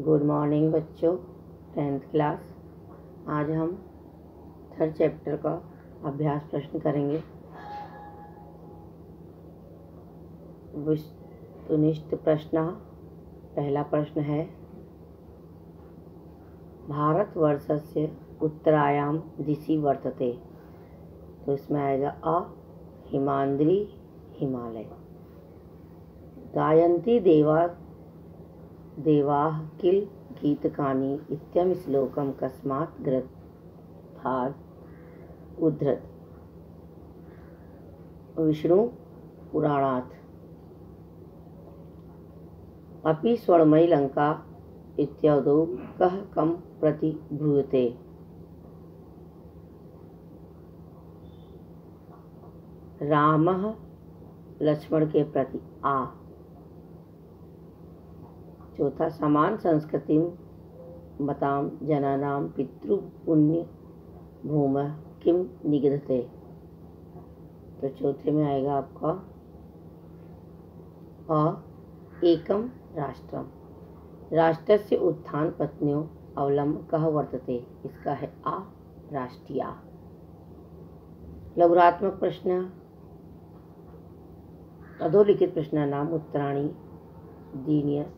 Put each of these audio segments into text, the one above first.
Good morning बच्चों, 10th class. आज हम 3rd चैप्टर का अभ्यास प्रश्न करेंगे। वस्तुनिष्ठ प्रश्न। पहला प्रश्न है, भारतवर्षस्य उत्तरायां दिशि वर्तते। तो इसमें आएगा अ हिमाद्री हिमालय। गायन्ति देवाः किल गीतकानि इत्यं श्लोकं कस्मात् ग्रन्थात् उद्धृत। विष्णु पुराणात्। अपि स्वर्णमयी लंका इत्यादौ कः कं प्रति ब्रूयते। रामः लक्ष्मण के प्रति आ। चौथा, समान संस्कृति मताम जनानां पितृपुण्य भूमः किम निगदते। तो चौथे में आएगा आपका अ एकम राष्ट्रम। राष्ट्रस्य उत्थान पत्न्यों अवलंब कह वर्तते। इसका है आ राष्ट्रीय। लघुरात्मक प्रश्न। अधोलिखित प्रश्नानाम उत्तराणि दीयताम्।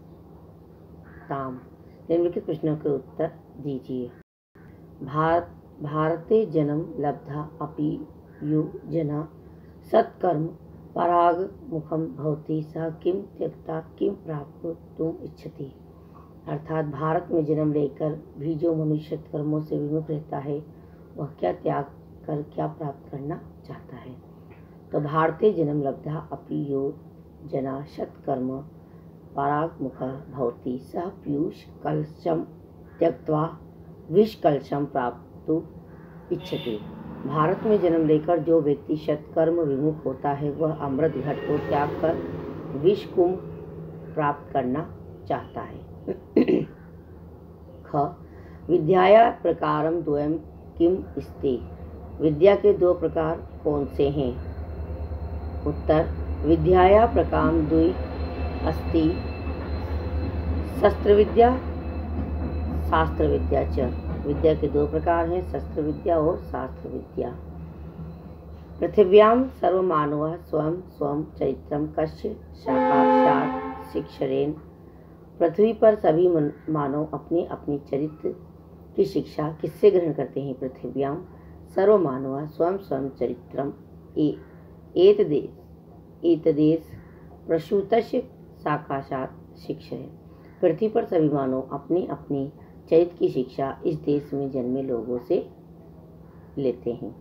निम्नलिखित प्रश्नों के उत्तर दीजिए। भारते जन्म लब्धा अपि यो जना सत्कर्म पराग मुखम भवति सः किम त्यक्ता किम प्राप्तुम इच्छति। अर्थात भारत में जन्म लेकर भी जो मनुष्य कर्मों से विमुख रहता है वह क्या त्याग कर क्या प्राप्त करना चाहता है। तो भारते जन्म लब्धा अपि यो जना सत्कर्म पराग मुख भवति सः पीयूष कलशम त्यक्त्वा विष कलशम प्राप्तुम इच्छति। भारत में जन्म लेकर जो व्यक्ति सत्कर्म विमुख होता है वह अमृत घट को त्याग कर विष कुंभ प्राप्त करना चाहता है। ख विद्याया प्रकारम द्वयम किम अस्ति। विद्या के दो प्रकार कौन से हैं। उत्तर, विद्याया प्रकारम द्वि अस्ति शस्त्र विद्या शास्त्र विद्या च। विद्या के दो प्रकार हैं, शस्त्र विद्या और शास्त्र विद्या। पृथिव्यां सर्वमानवः स्वयं स्वयं चरित्रं कस्य साक्षात् शिक्षरेण। पृथ्वी पर सभी मानव अपने अपने चरित्र की शिक्षा किससे ग्रहण करते हैं। पृथिव्यां सर्वमानवः स्वयं स्वयं चरित्रम एतदेश प्रसूतस्य साक्षात् शिक्षरेण। पृथ्वी पर सभी मानव अपने अपने चरित्र की शिक्षा इस देश में जन्मे लोगों से लेते हैं।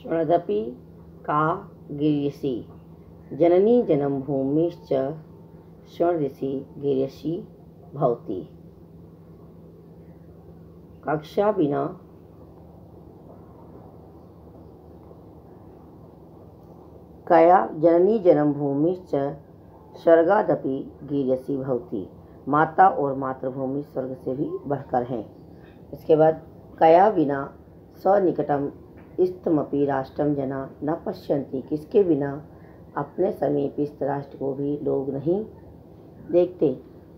शृणदपि का गिर्यसि जननी जन्मभूमिश्च शृणदसि गिर्यसि भवति। कक्षा विना कया जननी जन्मभूमिश्च स्वर्गादपि गिर्यसि भवति। माता और मातृभूमि स्वर्ग से भी बढ़कर है। इसके बाद कया विना स्वनिकटम स्थमपि राष्ट्रम जना न पश्यन्ति। किसके बिना अपने समीप स्थित राष्ट्र को भी लोग नहीं देखते।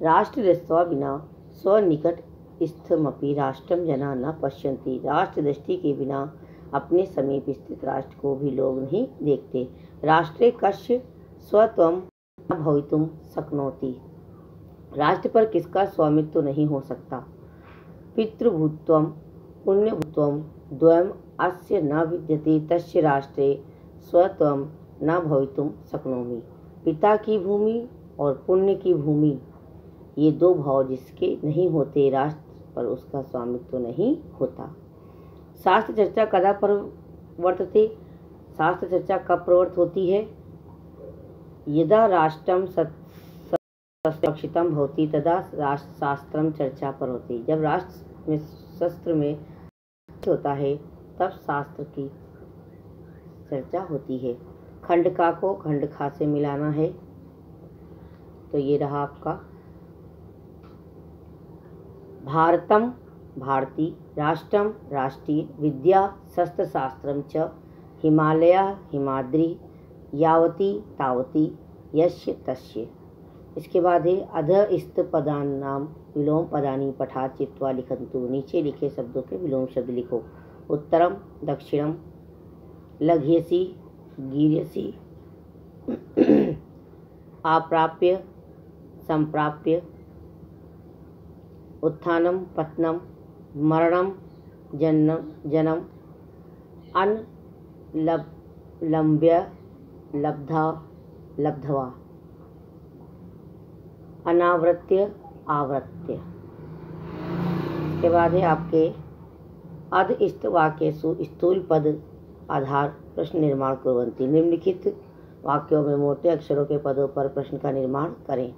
राष्ट्र दृष्ट्वा बिना स्वनिकट स्थमपि राष्ट्रम जना न पश्यन्ति। राष्ट्र दृष्टि के बिना अपने समीप स्थित राष्ट्र को भी लोग नहीं देखते। राष्ट्रे कस्य स्वत्वं न भवितुं शक्नोति। राष्ट्र पर किसका स्वामित्व नहीं हो सकता। पितृभूत्वं पुण्यभूत्वं द्वयम् अस्य न विद्यते तस्य राष्ट्रे स्वत्वं न भवितुं शक्नोमि। पिता की भूमि और पुण्य की भूमि, ये दो भाव जिसके नहीं होते राष्ट्र पर उसका स्वामित्व नहीं होता। शास्त्र चर्चा कदा प्रवर्तते। शास्त्र चर्चा कब प्रवृत्त होती है। यदा राष्ट्रम सुरक्षितम भवति तदा राष्ट्रशास्त्रम चर्चा पर होती। जब राष्ट्र में शस्त्र में होता है तब शास्त्र की चर्चा होती है। खंडका को खंडखा से मिलाना है, तो ये रहा आपका भारतम भारती, राष्ट्रम राष्ट्रीय, विद्या शस्त्रशास्त्रम च, हिमालय हिमाद्री, यावती तावती, यस्य तस्य। इसके बाद है अधस्थ पदानाम विलोम पदानी पठा चित्वा लिखंतु। नीचे लिखे शब्दों के विलोम शब्द लिखो। उत्तरम दक्षिणम, लघ्यसी गीर्यसी, आप्राप्य संप्राप्य, उत्थानम पतनम, मरणम जन्म, लंब्य लब्धा लब्धवा, अनावृत्य आवृत्य। इसके बाद है आपके अधस्थ वाक्येषु स्थूल पद आधार प्रश्न निर्माण कुर्वन्ति। निम्नलिखित वाक्यों में मोटे अक्षरों के पदों पर प्रश्न का निर्माण करें।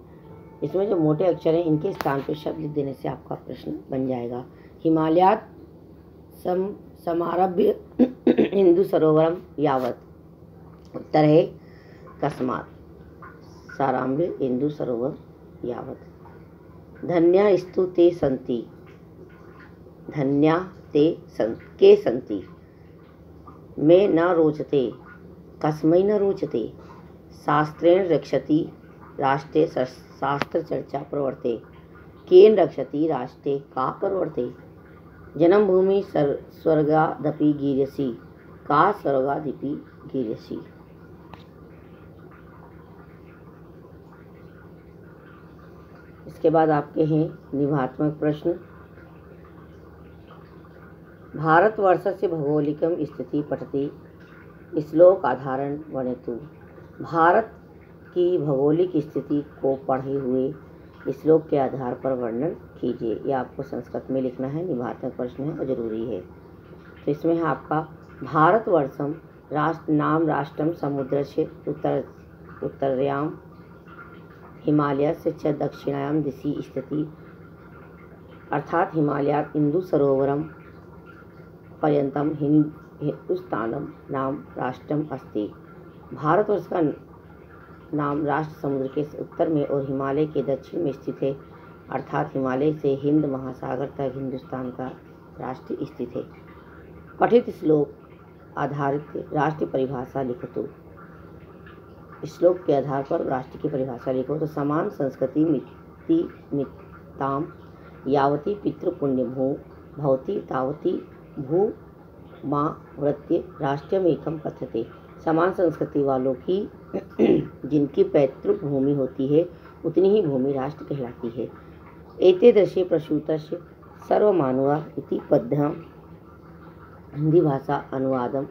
इसमें जो मोटे अक्षर हैं इनके स्थान पर शब्द लिख देने से आपका प्रश्न बन जाएगा। हिमालयात समारभ्य हिंदू सरोवरम यावत। उत्तर है कस्मात साराम्य हिंदू सरोवर यावत। धन्यास्तु ते सन्ति, धन्या ते के सन्ति, मे न रोचते, कस्मै न रोचते, शास्त्रेण रक्षति राष्ट्रे शास्त्र चर्चा प्रवर्ते, केन रक्षति राष्ट्रे का प्रवर्ते, जन्मभूमि स्वर्गादपि गीर्यसि, का स्वर्गादपि गीर्यसि। इसके बाद आपके हैं निबंधात्मक प्रश्न। भारतवर्षस्य भौगोलिकं स्थिति पठति श्लोक आधारण वर्णयतु। भारत की भौगोलिक स्थिति को पढ़े हुए श्लोक के आधार पर वर्णन कीजिए। यह आपको संस्कृत में लिखना है, निबंधात्मक प्रश्न है और जरूरी है। तो इसमें है आपका भारतवर्षम नाम राष्ट्रम समुद्र से उत्तरयाम हिमालय से च दक्षिणायाम दिशि स्थिति, अर्थात हिमालयात इंदु सरोवरम पर्यंतम हिंदुस्तानम नाम राष्ट्रम अस्ति। भारतवर्ष का नाम राष्ट्र समुद्र के उत्तर में और हिमालय के दक्षिण में स्थित है, अर्थात हिमालय से हिंद महासागर तक हिंदुस्तान का राष्ट्र स्थित है। पठित श्लोक आधारित राष्ट्र परिभाषा लिखो। तो श्लोक के आधार पर राष्ट्र की परिभाषा लिखो। तो समान संस्कृति मिताम यावती पितृपुण्य भू भवती तावती भू माँ वृत्य राष्ट्रमेकम कथ्यते। समान संस्कृति वालों की जिनकी पैतृक भूमि होती है उतनी ही भूमि राष्ट्र कहलाती है। एतेदृशे प्रसूतस्य सर्वमानवा इति पद्यं हिंदी भाषा अनुवादम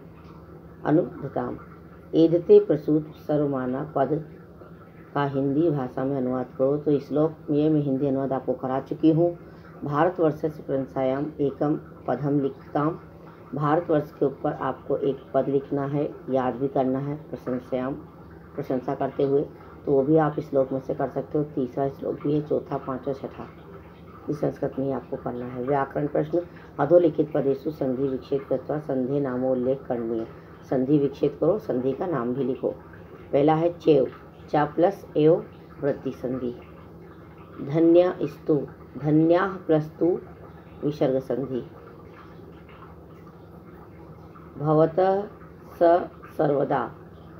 अनुद्धताम। एदते प्रसूत सर्वमाना पद का हिंदी भाषा में अनुवाद करो। तो इस श्लोक में मैं हिंदी अनुवाद आपको करा चुकी हूँ। भारतवर्षस्य प्रशंसायाम एकम पदम लिखताम। भारतवर्ष के ऊपर आपको एक पद लिखना है, याद भी करना है प्रशंसायाम प्रशंसा करते हुए। तो वो भी आप इस श्लोक में से कर सकते हो। तीसरा श्लोक भी है, चौथा, पाँचवा, छठा इस संस्कृत में ही आपको करना है। व्याकरण प्रश्न। अधोलिखित पदेषु संधि विच्छेद कृत्वा संधि नामोल्लेख करणीय। संधि विच्छेद करो, संधि का नाम भी लिखो। पहला है चेव, चा प्लस एव वृद्धि संधि। धन्यास्तु, धन्याः प्लस तु विसर्ग संधि। भवतः स सर्वदा,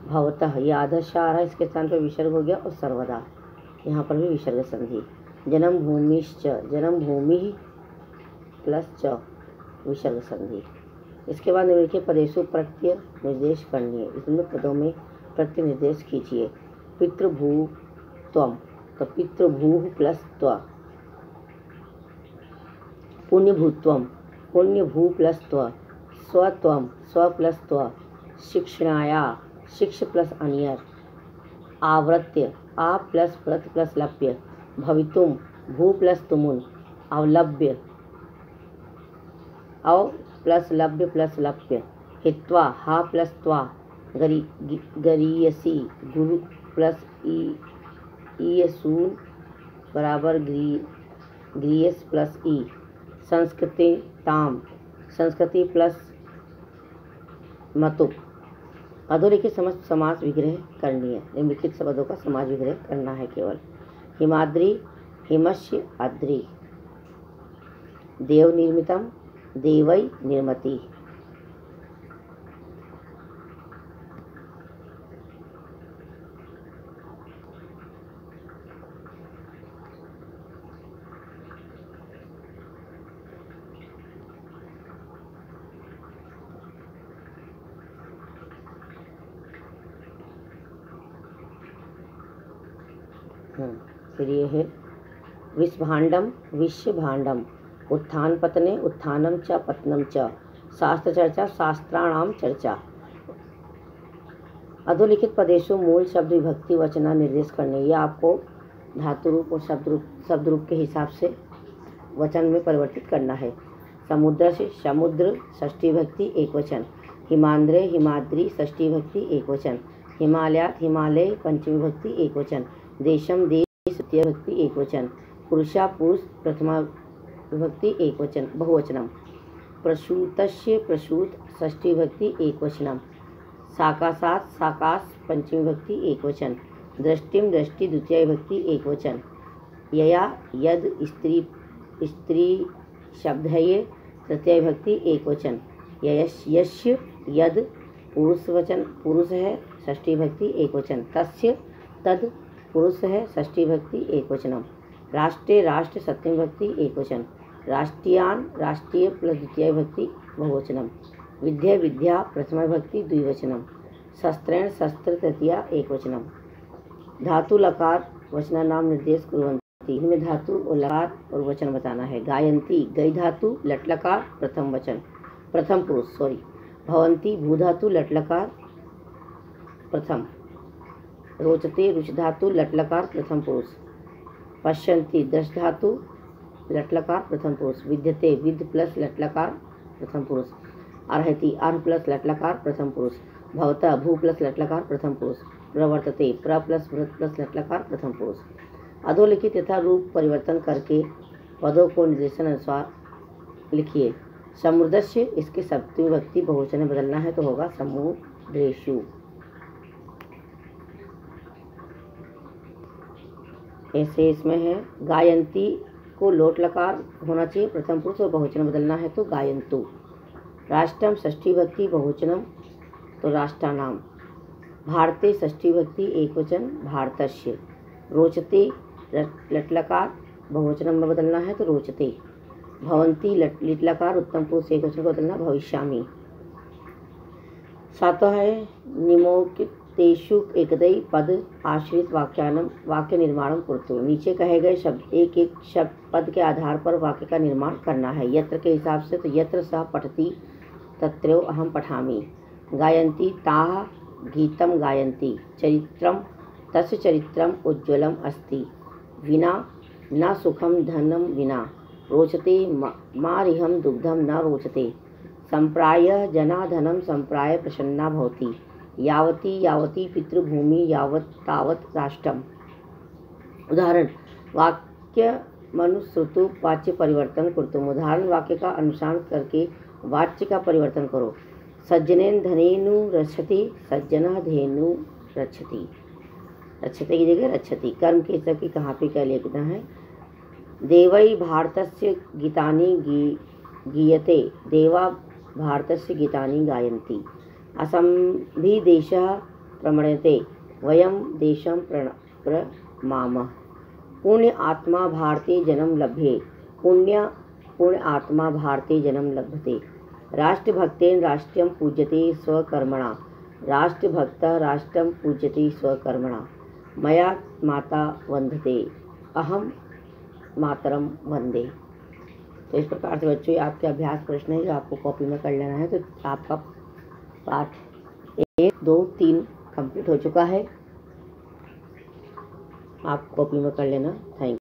भवतः ये आधशार है, इसके स्थान पर विसर्ग हो गया और सर्वदा यहाँ पर भी विसर्ग संधि। जन्मभूमिश्च, जन्मभूमि प्लस च विसर्ग संधि। इसके बाद निम्नलिखित पदेषु प्रत्यय निर्देश करनी है। इसमें पदों में प्रत्यय निर्देश कीजिए। पितृभू त्वम, तो पितृभू प्लस त्व। पुण्यभूत्वम, पुण्यभू प्लस त्व। स्वत्वम, स्व प्लस त्व। शिक्षणाया, शिक्ष प्लस अनियर। आवृत्य, आ प्लस व्रत प्लस लप्य। भवितुम, भू प्लस तुमुन। अवलभ्य, अव प्लस लभ्य प्लस लप्य। हित्वा, हा प्लस त्वा। गरीयसी, गुरु प्लस ईयसून बराबर ग्रीयस प्लस ई। संस्कृति ताम, संस्कृति प्लस मतुप। अधोलिखित समस्त समास विग्रह करनी है। निम्नलिखित शब्दों का समास विग्रह करना है केवल। हिमाद्री, हिमस्य अद्रि। देव निर्मितम, देवै निर्मति। फिर ये है विश्वभाण्डम, विश्वभाण्डम। उत्थान पतने, उत्थानम च पतनम च। शास्त्र चर्चा, शास्त्राणाम चर्चा। अधोलिखित प्रदेशों मूल शब्द विभक्ति वचना निर्देश करने। ये आपको धातु रूप और शब्द रूप के हिसाब से वचन में परिवर्तित करना है। समुद्र से समुद्र षष्ठी विभक्ति एक वचन। हिमांद्रे, हिमाद्री षष्ठी विभक्ति एक वचन। हिमालयात, हिमालय पंचमी विभक्ति एक वचन। देशम, देश तृतीय विभक्ति एक वचन। पुरुषा, पुरुष प्रथमा विभक्ति एक वचन बहुवचनम। प्रसूतस्य, प्रसूत षष्ठी विभक्ति एक वचनम। साकाशात, साकाश पंचमी विभक्ति एक वचन। दृष्टिम, दृष्टि द्वितीय विभक्ति एक वचन। यया, यद स्त्री शब्द है ये, तृतीय विभक्ति एक वचन। यस्य, यद पुरुष वचन, पुरुष है षष्ठी विभक्ति एक वचन। तस्य, तद पुरुष है षष्ठी विभक्ति एक वचनम। राष्ट्रे, राष्ट्र सप्तमी विभक्ति एक वचन। राष्ट्रीयान, राष्ट्रीय प्लस द्वितीय विभक्ति बहुवचनम। विद्या, विद्या प्रथमा विभक्ति द्विवचनम। शस्त्रेण, शस्त्र तृतीया एक वचनम। धातु लकार वचना नाम निर्देश कुर्वन्ति। इनमें धातु और लकार और वचन बताना है। गायन्ति, गई धातु लट लकार प्रथम वचन, प्रथम पुरुष भवन्ति, भू धातु लट लकार प्रथम। रोचते, रुच धातु लट लकार प्रथम पुरुष। पश्यन्ति, दश धातु लट लकार प्रथम पुरुष। विद्यते, विद प्लस लट लकार प्रथम पुरुष। अर्हति, अर्ह प्लस लट लकार प्रथम पुरुष। भवता, भू प्लस लट लकार प्रथम पुरुष। प्रवर्तते, प्र प्लस व्रत प्लस लट लकार प्रथम पुरुष। अधोलिखित यथा रूप परिवर्तन करके पदों को निर्देशन अनुसार लिखिए। समुद्रस्य, इसके सप्तमी विभक्ति बहुवचन में बदलना है तो होगा समुद्रेषु। ऐसे इसमें है गायन्ति को लोट लकार होना चाहिए प्रथम पुरुष और बहुवचन बदलना है तो गायन्तु। राष्ट्रम षष्ठी विभक्ति बहुवचनम तो राष्ट्राणाम। भारते षष्ठी विभक्ति एक वचन भारतस्य। रोचते लट लकार बहुवचन में बदलना है तो रोचते। भवन्ति लिट लकार उत्तम पुरुष एक वचन को बदलना भविष्यामि। सातवां है निम्नलिखितेषु एकदैः पद आश्रित वाक्यानां वाक्य निर्माणं कुरुतु। नीचे कहे गए शब्द एक एक शब्द पद के आधार पर वाक्य का निर्माण करना है। यत्र के हिसाब से तो यत्र सः पठति तत्रैव अहं पठामि। गायन्ति, ताः गीतं गायन्ति। चरित्रं, तस्य चरित्रम् उज्ज्वलम् अस्ति। विना न सुखं धनं विना। रोचते, मारिहं दुग्धं न रोचते। सम्प्राय जना धनं सम्प्राय प्रसन्ना भवति। यावती यावती पितृभूमि यावत् तावत् राष्ट्रम। उदाहरण वाक्य मनुश्रुतु वाच्य परिवर्तन कुरुतुम। उदाहरण वाक्य का अनुसरण करके वाच्य का परिवर्तन करो। सज्जनेन धनेनु रक्षति, सज्जनः धेनु रक्षति। रक्षते की जगह रक्षति। कर्म के सबकी कहाँ पे क्या लिखना है। देवै भारतस्य गीतानि गीयते, देवा भारतस्य गीतानि गायन्ति। असंभिदेशः प्रमणयते, वयं देशं प्रणमामः। पुण्य आत्मा भारते जन्म लभ्ये, पुण्य आत्मा भारते जन्म लभते। राष्ट्रभक्तेन राष्ट्रं पूज्यते स्वकर्मणा, राष्ट्रभक्तः राष्ट्रं पूज्यते स्वकर्मणा। मया माता वंदते, अहम मातरम वंदे। तो इस प्रकार से बच्चों आपके अभ्यास प्रश्न है जो आपको कॉपी में कर लेना है। तो आपका पाठ 1, 2, 3 कंप्लीट हो चुका है। आप कॉपी में कर लेना। Thank you.